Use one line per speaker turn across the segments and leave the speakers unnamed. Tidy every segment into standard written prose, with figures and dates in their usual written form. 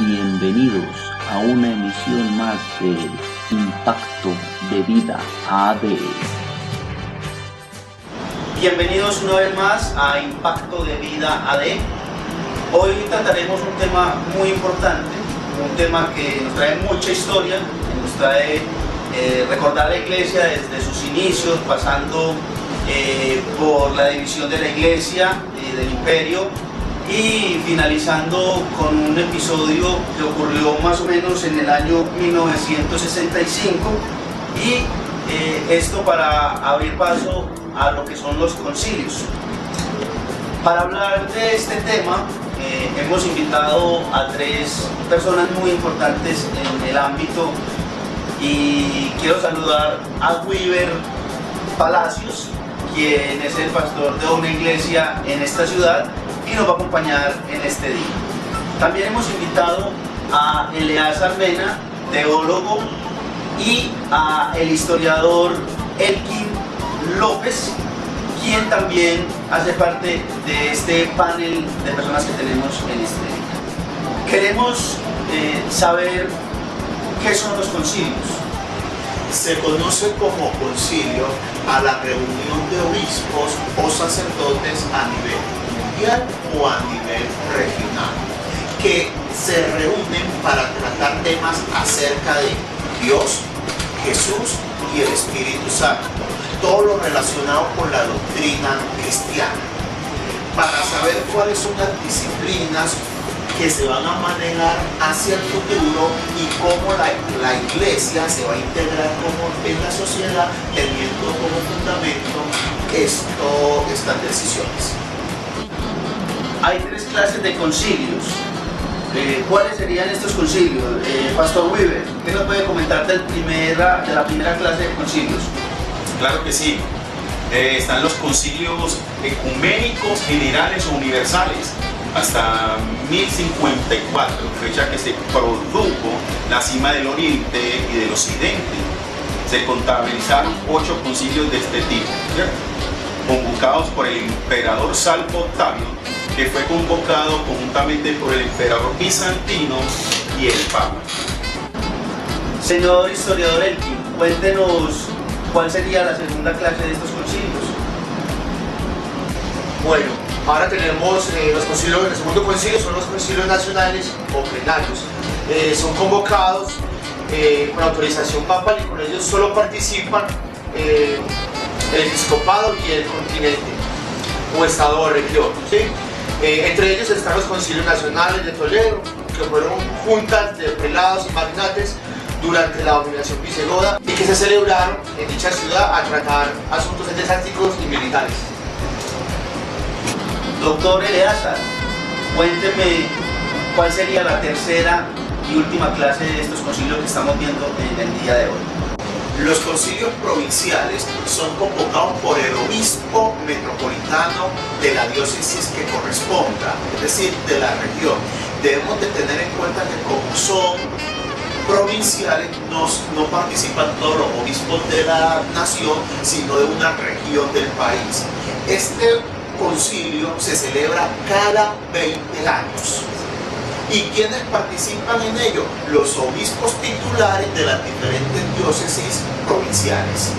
Bienvenidos a una emisión más de Impacto de Vida AD.
Bienvenidos una vez más a Impacto de Vida AD. Hoy trataremos un tema muy importante, un tema que nos trae mucha historia, que nos trae recordar la iglesia desde sus inicios, pasando por la división de la iglesia, del imperio, y finalizando con un episodio que ocurrió más o menos en el año 1965, y esto para abrir paso a lo que son los concilios. Para hablar de este tema hemos invitado a tres personas muy importantes en el ámbito, y quiero saludar a Weber Palacios, quien es el pastor de una iglesia en esta ciudad y nos va a acompañar en este día. También hemos invitado a Eleazar Mena, teólogo, y a el historiador Elkin López, quien también hace parte de este panel de personas que tenemos en este día. Queremos saber qué son los concilios.
Se conoce como concilio a la reunión de obispos o sacerdotes a nivel mundial o a nivel regional, que se reúnen para tratar temas acerca de Dios, Jesús y el Espíritu Santo, todo lo relacionado con la doctrina cristiana, para saber cuáles son las disciplinas que se van a manejar hacia el futuro y cómo la iglesia se va a integrar en la sociedad, teniendo como fundamento estas decisiones.
Hay tres clases de concilios. ¿Cuáles serían estos concilios? Pastor Weber, ¿qué nos puede comentar de la primera clase de concilios?
Claro que sí. Están los concilios ecuménicos, generales o universales, hasta 1054, fecha que se produjo la cima del Oriente y del Occidente. Se contabilizaron 8 concilios de este tipo, ¿cierto? Convocados por el emperador Salvo Octavio, que fue convocado conjuntamente por el emperador bizantino y el Papa.
Señor historiador Elkin, cuéntenos cuál sería la segunda clase de estos concilios.
Bueno, ahora tenemos los concilios. El segundo concilio son los concilios nacionales o plenarios. Son convocados con autorización papal, y con ellos solo participan el episcopado y el continente o estado o región, ¿sí? Entre ellos están los concilios nacionales de Toledo, que fueron juntas de prelados y magnates durante la dominación visigoda y que se celebraron en dicha ciudad a tratar asuntos eclesiásticos y militares.
Doctor Eleazar, cuénteme cuál sería la tercera y última clase de estos concilios que estamos viendo en el día de hoy.
Los concilios provinciales son convocados por el obispo metropolitano de la diócesis que corresponda, es decir, de la región. Debemos de tener en cuenta que como son provinciales, no participan todos los obispos de la nación, sino de una región del país. Este concilio se celebra cada 20 años. ¿Y quiénes participan en ello? Los obispos titulares de las diferentes diócesis provinciales.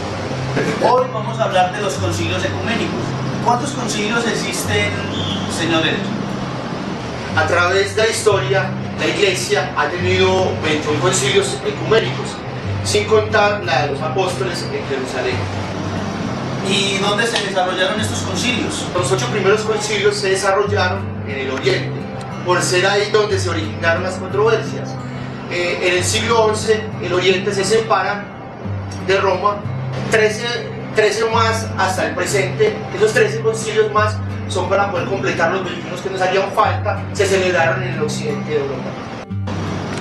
Hoy vamos a hablar de los concilios ecuménicos. ¿Cuántos concilios existen, señor Elkin?
A través de la historia, la Iglesia ha tenido 21 concilios ecuménicos, sin contar la de los apóstoles en Jerusalén.
¿Y dónde se desarrollaron estos concilios?
Los 8 primeros concilios se desarrollaron en el Oriente, por ser ahí donde se originaron las controversias. En el siglo XI, el Oriente se separa de Roma, 13 más hasta el presente. Esos 13 concilios más son para poder completar los 21 que nos harían falta. Se celebraron en el occidente de Europa.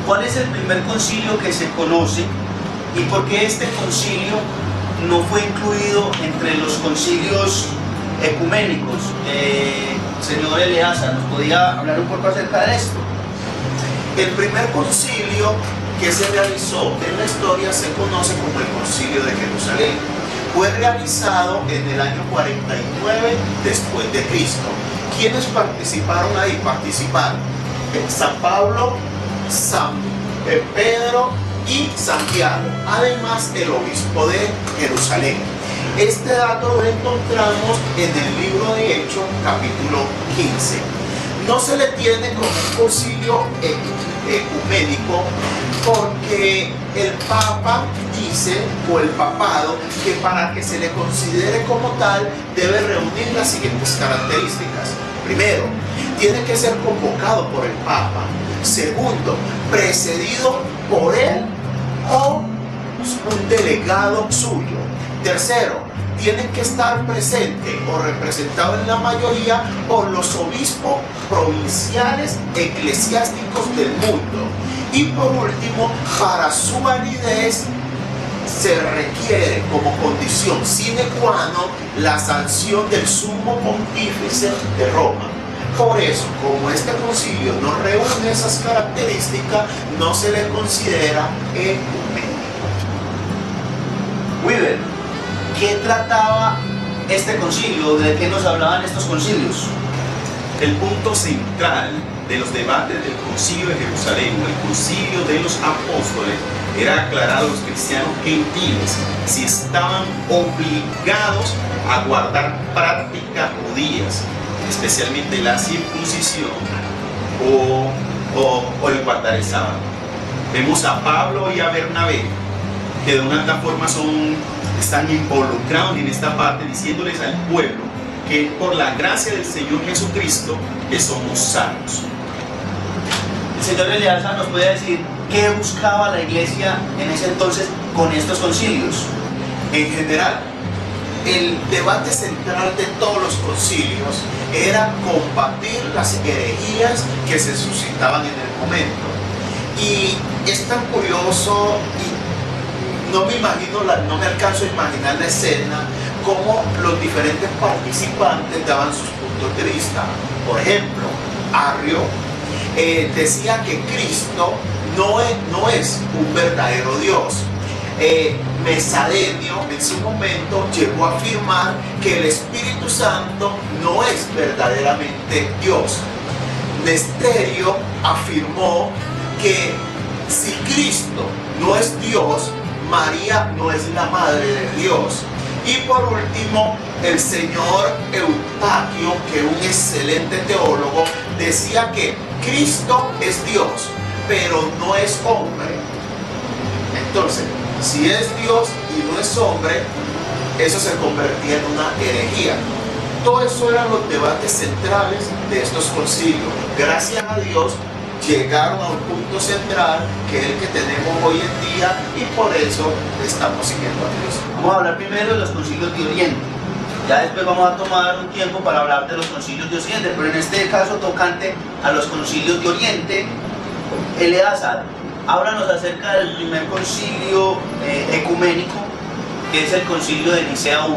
¿Cuál es el primer concilio que se conoce y por qué este concilio no fue incluido entre los concilios ecuménicos? Señor Eleazar, ¿nos podía hablar un poco acerca de esto?
El primer concilio que se realizó en la historia se conoce como el Concilio de Jerusalén. Fue realizado en el año 49 después de Cristo. ¿Quiénes participaron ahí? Participaron San Pablo, San Pedro y Santiago, además el obispo de Jerusalén. Este dato lo encontramos en el libro de Hechos, capítulo 15. No se le tiene como un concilio ecuménico porque el Papa dice, o el papado, que para que se le considere como tal debe reunir las siguientes características. Primero, tiene que ser convocado por el Papa. Segundo, precedido por él o un delegado suyo. Tercero, tienen que estar presente o representado en la mayoría por los obispos provinciales eclesiásticos del mundo. Y por último, para su validez se requiere como condición sine qua non la sanción del sumo pontífice de Roma. Por eso, como este concilio no reúne esas características, no se le considera ecuménico.
Weaver, ¿qué trataba este concilio? ¿De qué nos hablaban estos concilios?
El punto central de los debates del Concilio de Jerusalén, el Concilio de los Apóstoles, era aclarar a los cristianos gentiles si estaban obligados a guardar prácticas judías, especialmente la circuncisión o el guardar el sábado. Vemos a Pablo y a Bernabé que de una alta forma están involucrados en esta parte, diciéndoles al pueblo que por la gracia del Señor Jesucristo que somos salvos.
El señor Eleazar nos puede decir qué buscaba la iglesia en ese entonces con estos concilios.
En general, el debate central de todos los concilios era combatir las herejías que se suscitaban en el momento. Y es tan curioso, y no me alcanzo a imaginar la escena, cómo los diferentes participantes daban sus puntos de vista. Por ejemplo, Arrio decía que Cristo no es un verdadero Dios. Mesadenio en su momento llegó a afirmar que el Espíritu Santo no es verdaderamente Dios. Nesterio afirmó que si Cristo no es Dios, María no es la madre de Dios. Y por último, el señor Eustaquio, que es un excelente teólogo, decía que Cristo es Dios, pero no es hombre. Entonces, si es Dios y no es hombre, eso se convertía en una herejía. Todo eso eran los debates centrales de estos concilios. Gracias a Dios llegaron a un punto central que es el que tenemos hoy en día, y por eso estamos siguiendo a Cristo.
Vamos a hablar primero de los concilios de Oriente. Ya después vamos a tomar un tiempo para hablar de los concilios de Occidente, pero en este caso tocante a los concilios de Oriente, Eleazar, háblanos acerca del primer concilio ecuménico, que es el concilio de Nicea I.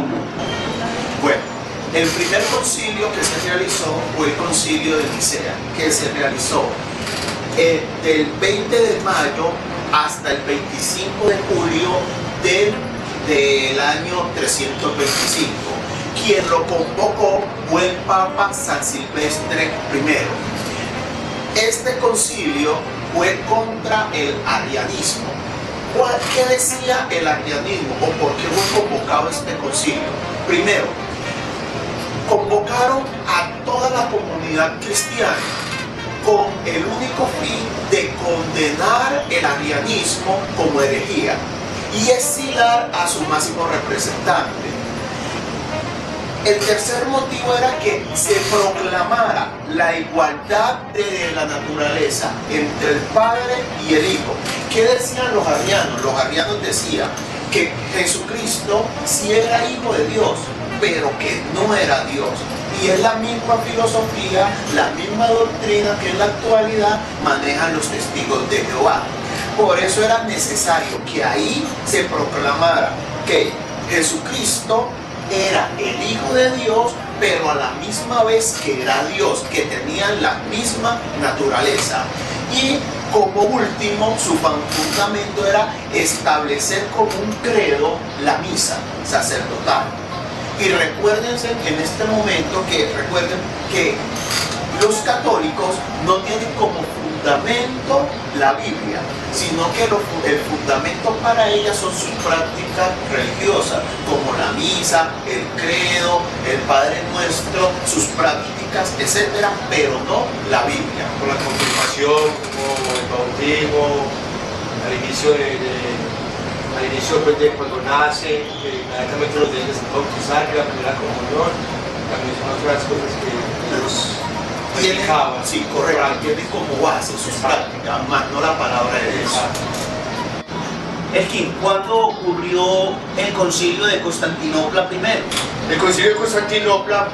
Bueno, el primer concilio que se realizó fue el concilio de Nicea, que se realizó del 20 de mayo hasta el 25 de julio del año 325. Quien lo convocó fue el Papa San Silvestre I. Este concilio fue contra el arrianismo. ¿Qué decía el arrianismo o por qué fue convocado este concilio? Primero, convocaron a toda la comunidad cristiana con el único fin de condenar el arrianismo como herejía y exilar a su máximo representante. El tercer motivo era que se proclamara la igualdad de la naturaleza entre el Padre y el Hijo. ¿Qué decían los arrianos? Los arrianos decían que Jesucristo sí era Hijo de Dios, pero que no era Dios. Y es la misma filosofía, la misma doctrina que en la actualidad manejan los testigos de Jehová. Por eso era necesario que ahí se proclamara que Jesucristo era el Hijo de Dios, pero a la misma vez que era Dios, que tenían la misma naturaleza. Y como último, su fundamento era establecer como un credo la misa sacerdotal. Y recuérdense en este momento recuerden que los católicos no tienen como fundamento la Biblia, sino que el fundamento para ella son sus prácticas religiosas, como la misa, el credo, el Padre Nuestro, sus prácticas, etcétera, pero no la Biblia.
Con la confirmación, como el bautismo, al inicio pues, de cuando nace, inmediatamente los deben bautizar, que la primera comunión, también son otras cosas que ellos predicaban.
Sí, correcto, tienen como base sus prácticas, más no la palabra de Dios.
Elkin, ¿cuándo ocurrió el concilio de Constantinopla primero?
El concilio de Constantinopla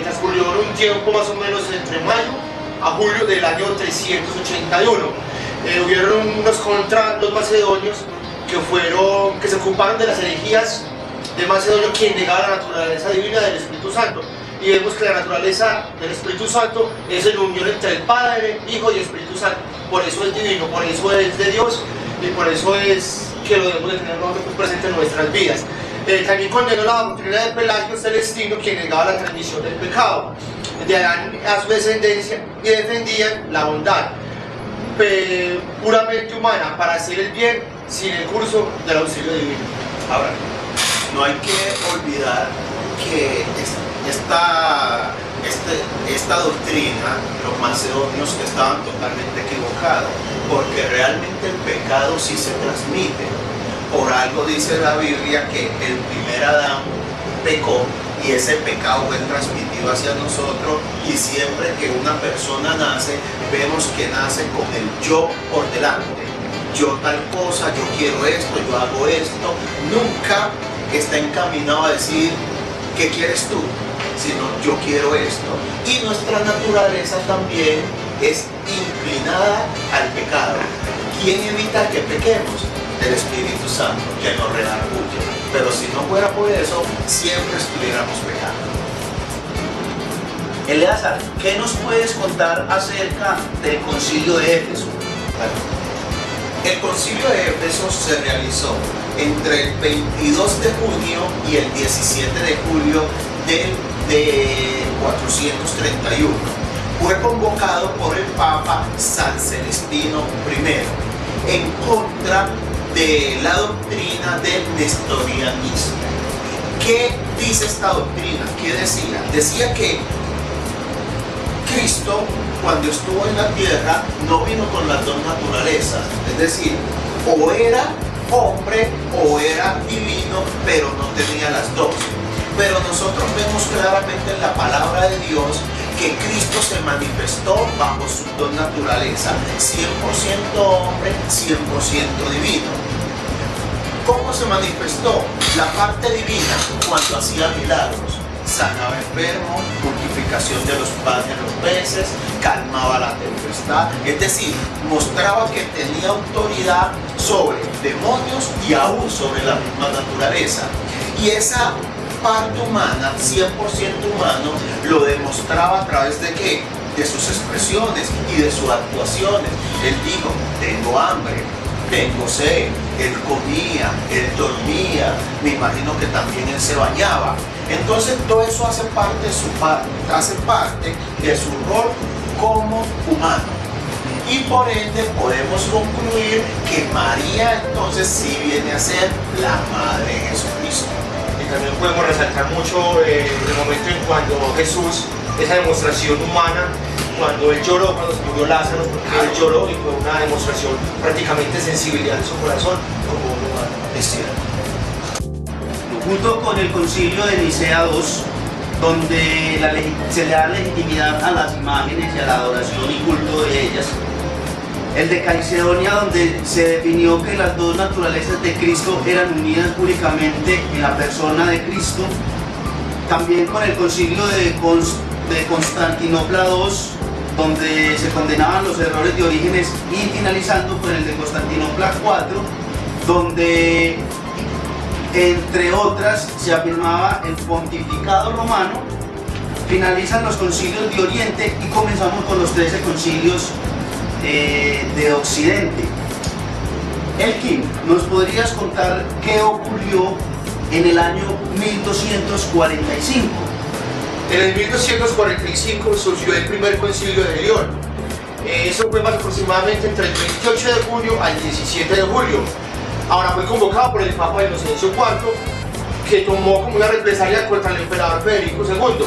transcurrió en un tiempo más o menos entre mayo a julio del año 381. Hubieron unos contra los macedonios que se ocuparon de las herejías de Macedonio, quien negaba la naturaleza divina del Espíritu Santo. Y vemos que la naturaleza del Espíritu Santo es la unión entre el Padre, Hijo y Espíritu Santo. Por eso es divino, por eso es de Dios y por eso es que lo debemos de tener nosotros presente en nuestras vidas. También condenó la doctrina de Pelagio Celestino, quien negaba la transmisión del pecado de Adán a su descendencia y defendían la bondad puramente humana para hacer el bien sin el curso del auxilio divino.
Ahora, no hay que olvidar que esta doctrina, los macedonios estaban totalmente equivocados, porque realmente el pecado sí se transmite. Por algo dice la Biblia que el primer Adán pecó y ese pecado fue transmitido hacia nosotros, y siempre que una persona nace, vemos que nace con el yo por delante. Yo tal cosa, yo quiero esto, yo hago esto. Nunca está encaminado a decir, ¿qué quieres tú? Sino, yo quiero esto. Y nuestra naturaleza también es inclinada al pecado. ¿Quién evita que pequemos? El Espíritu Santo, que nos redarguye. Pero si no fuera por eso, siempre estuviéramos pecando.
Eleazar, ¿qué nos puedes contar acerca del concilio de Éfeso?
El concilio de Éfeso se realizó entre el 22 de junio y el 17 de julio de 431. Fue convocado por el Papa San Celestino I en contra de la doctrina del nestorianismo. ¿Qué dice esta doctrina? ¿Qué decía? Decía que Cristo, cuando estuvo en la tierra, no vino con las dos naturalezas, es decir, o era hombre o era divino, pero no tenía las dos. Pero nosotros vemos claramente en la palabra de Dios que Cristo se manifestó bajo sus dos naturalezas, 100% hombre, 100% divino. ¿Cómo se manifestó? La parte divina, cuando hacía milagros, sanaba enfermos, purificación de los panes de los peces, calmaba la tempestad, es decir, mostraba que tenía autoridad sobre demonios y aún sobre la misma naturaleza. Y esa parte humana, 100% humano, lo demostraba a través de ¿qué? De sus expresiones y de sus actuaciones. Él dijo, tengo hambre, tengo sed, él comía, él dormía, me imagino que también él se bañaba. Entonces todo eso hace parte de su rol como humano. Y por ende podemos concluir que María entonces sí viene a ser la madre de Jesucristo.
Y también podemos resaltar mucho el momento en cuando Jesús, esa demostración humana, cuando él lloró, cuando se murió Lázaro, porque él lloró y fue una demostración prácticamente de sensibilidad de su corazón como un humano.
Es cierto.
Junto con el concilio de Nicea II, donde se le da legitimidad a las imágenes y a la adoración y culto de ellas. El de Calcedonia, donde se definió que las dos naturalezas de Cristo eran unidas únicamente en la persona de Cristo. También con el concilio de Constantinopla II, donde se condenaban los errores de Orígenes, y finalizando con el de Constantinopla IV, donde entre otras se afirmaba el pontificado romano. Finalizan los concilios de Oriente y comenzamos con los 13 concilios de Occidente. Elkin, ¿nos podrías contar qué ocurrió en el año 1245?
En el 1245 surgió el primer concilio de León. Eso fue más aproximadamente entre el 28 de julio al 17 de julio. Ahora fue convocado por el Papa Inocencio IV, que tomó como una represalia contra el emperador Federico II.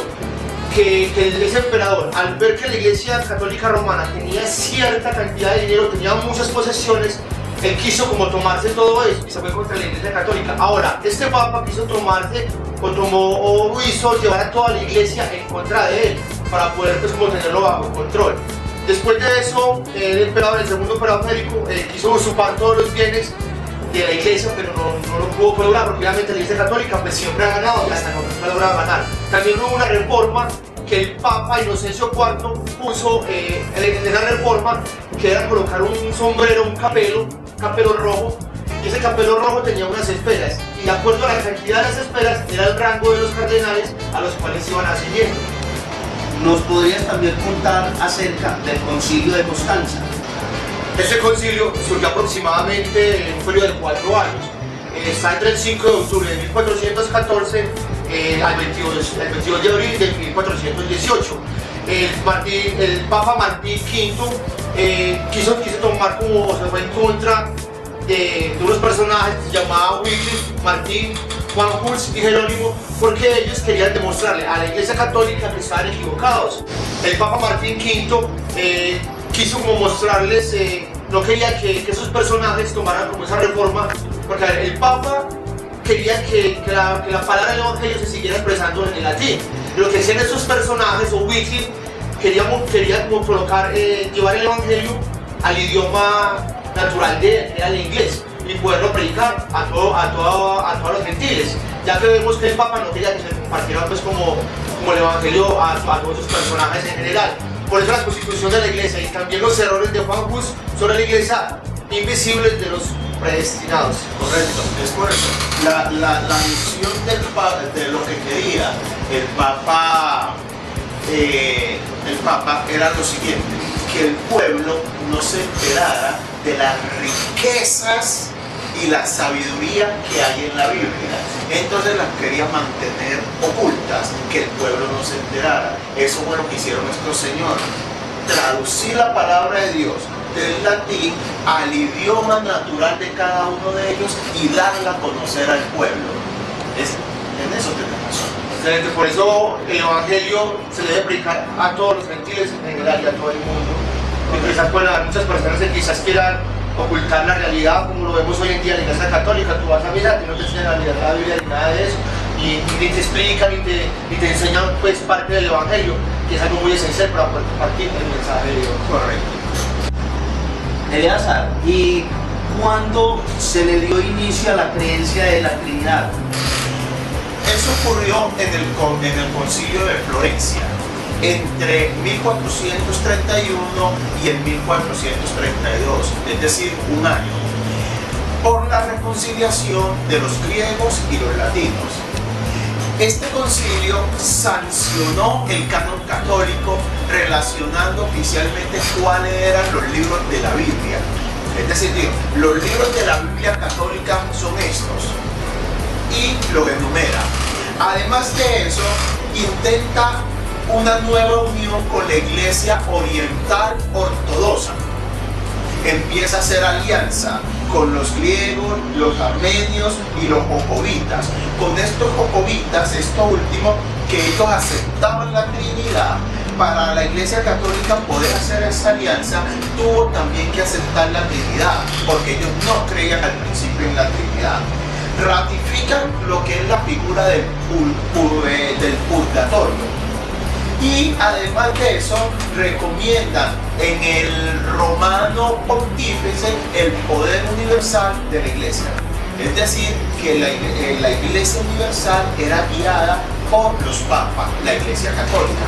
Que ese emperador, al ver que la Iglesia Católica Romana tenía cierta cantidad de dinero, tenía muchas posesiones, él quiso como tomarse todo eso y se fue contra la Iglesia Católica. Ahora, este Papa quiso tomarse o hizo llevar a toda la Iglesia en contra de él para poder pues como tenerlo bajo control. Después de eso, el segundo emperador Federico quiso usurpar todos los bienes de la Iglesia, pero no lo pudo lograr porque obviamente la Iglesia Católica pues siempre ha ganado y hasta no ha logrado ganar. También hubo una reforma que el Papa Inocencio IV puso en esa reforma, que era colocar un sombrero, un capelo rojo, y ese capelo rojo tenía unas esferas, y de acuerdo a la cantidad de las esferas era el rango de los cardenales a los cuales iban ascendiendo.
¿Nos podrías también contar acerca del Concilio de Constanza?
Este concilio surgió aproximadamente en un periodo de 4 años. Está entre el 5 de octubre de 1414 al 22 de abril de 1418. El Papa Martín V quiso tomar se fue en contra de unos personajes que se llamaban Wycliffe, Martín, Juan Hus y Jerónimo, porque ellos querían demostrarle a la Iglesia Católica que estaban equivocados. El Papa Martín V quiso como mostrarles, no quería que esos personajes tomaran como esa reforma, porque el Papa quería que la palabra del Evangelio se siguiera expresando en el latín. Lo que hacían esos personajes, o Wycliffe, quería como colocar, llevar el Evangelio al idioma natural de la inglés y poderlo predicar a todos los gentiles, ya que vemos que el Papa no quería que se compartiera pues como el Evangelio a todos los personajes en general. Por eso la constitución de la Iglesia y también los errores de Juan Hus sobre la Iglesia invisibles de los predestinados.
Correcto, es por eso. La misión de lo que quería el Papa era lo siguiente: que el pueblo no se enterara de las riquezas y la sabiduría que hay en la Biblia. Entonces las quería mantener ocultas, que el pueblo no se enterara. Eso fue lo que hicieron nuestro Señor: traducir la palabra de Dios del latín al idioma natural de cada uno de ellos y darla a conocer al pueblo. En eso tenemos razón.
Excelente, por eso el Evangelio se debe predicar a todos los gentiles en general y a todo el mundo. Y quizás pueden haber muchas personas que quizás quieran ocultar la realidad, como lo vemos hoy en día en la Iglesia Católica. Tú vas a mirar que no te enseñan la realidad de la Biblia ni nada de eso, y ni te explican ni te enseñan pues parte del Evangelio, que es algo muy esencial para poder compartir el mensaje de Dios.
Correcto.
Eleazar, ¿y cuándo se le dio inicio a la creencia de la Trinidad?
Eso ocurrió en el Concilio de Florencia, entre 1431 y el 1432, es decir, un año, por la reconciliación de los griegos y los latinos. Este concilio sancionó el canon católico relacionando oficialmente cuáles eran los libros de la Biblia. Es decir, los libros de la Biblia católica son estos, y los enumera. Además de eso, intenta una nueva unión con la Iglesia Oriental Ortodoxa. Empieza a hacer alianza con los griegos, los armenios y los jocovitas. Con estos jocovitas, esto último, que ellos aceptaban la Trinidad, para la Iglesia Católica poder hacer esa alianza, tuvo también que aceptar la Trinidad, porque ellos no creían al principio en la Trinidad. Ratifican lo que es la figura del purgatorio. Y además de eso, recomiendan en el Romano Pontífice el poder universal de la Iglesia. Es decir, que la Iglesia universal era guiada por los papas, la Iglesia Católica.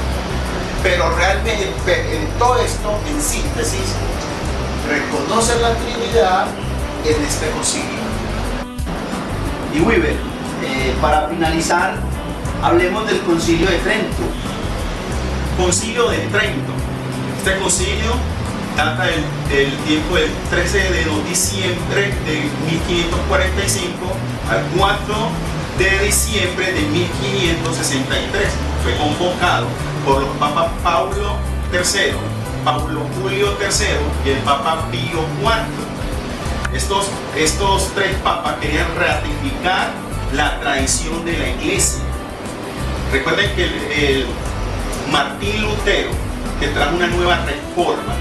Pero realmente en todo esto, en síntesis, reconocen la Trinidad en este concilio.
Y Weber, para finalizar, hablemos del Concilio de Trento.
Concilio de Trento. Este concilio data del tiempo del 13 de diciembre de 1545 al 4 de diciembre de 1563. Fue convocado por los papas Pablo III, Paulo Julio III y el Papa Pío IV. Estos tres papas querían ratificar la tradición de la iglesia. Recuerden que el Martín Lutero, que trajo una nueva reforma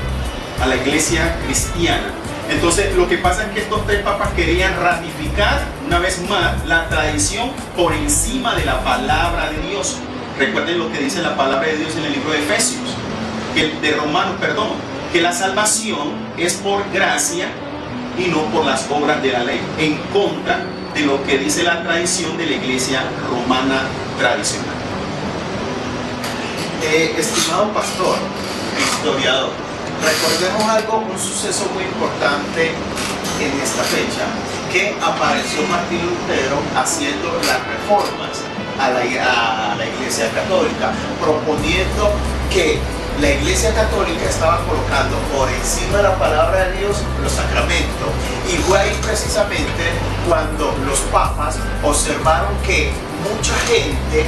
a la iglesia cristiana. Entonces lo que pasa es que estos tres papas querían ratificar una vez más la tradición por encima de la palabra de Dios. Recuerden lo que dice la palabra de Dios en el libro de Efesios, que la salvación es por gracia y no por las obras de la ley, en contra de lo que dice la tradición de la iglesia romana tradicional.
Estimado pastor, historiador, recordemos algo, un suceso muy importante en esta fecha, que apareció Martín Lutero haciendo las reformas a la Iglesia Católica, proponiendo que la Iglesia Católica estaba colocando por encima de la palabra de Dios los sacramentos. Y fue ahí precisamente cuando los papas observaron que mucha gente,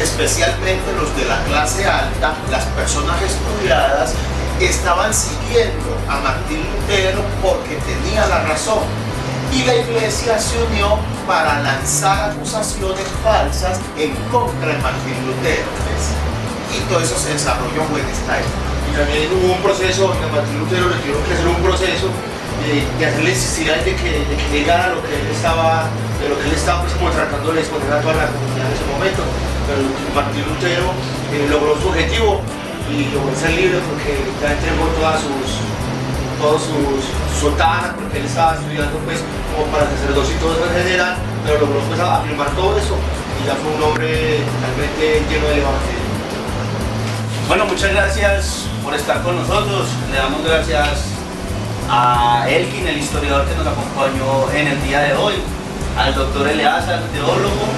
especialmente los de la clase alta, las personas estudiadas, estaban siguiendo a Martín Lutero porque tenía la razón. Y la iglesia se unió para lanzar acusaciones falsas en contra de Martín Lutero. Y todo eso se desarrolló en esta época.
Y también hubo un proceso, a Martín Lutero le tuvieron que hacer un proceso de hacerle necesidad de que llegara a lo que él estaba, pues, como tratando de exponer a toda la comunidad en ese momento. Pero Martín Lutero logró su objetivo y logró ser libre porque ya entregó todas sus sotanas, porque él estaba estudiando pues como para sacerdocio y todo eso en general, pero logró pues afirmar todo eso y ya fue un hombre realmente lleno del evangelio.
Bueno, muchas gracias por estar con nosotros. Le damos gracias a Elkin, el historiador que nos acompañó en el día de hoy, al doctor Eleazar, teólogo,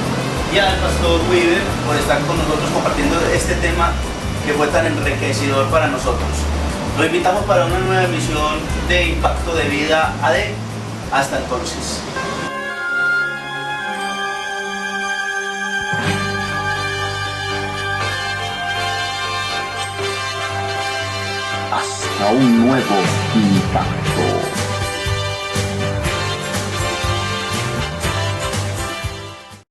y al pastor Weaver por estar con nosotros compartiendo este tema que fue tan enriquecedor para nosotros. Lo invitamos para una nueva emisión de Impacto de Vida AD. Hasta entonces.
Hasta un nuevo impacto.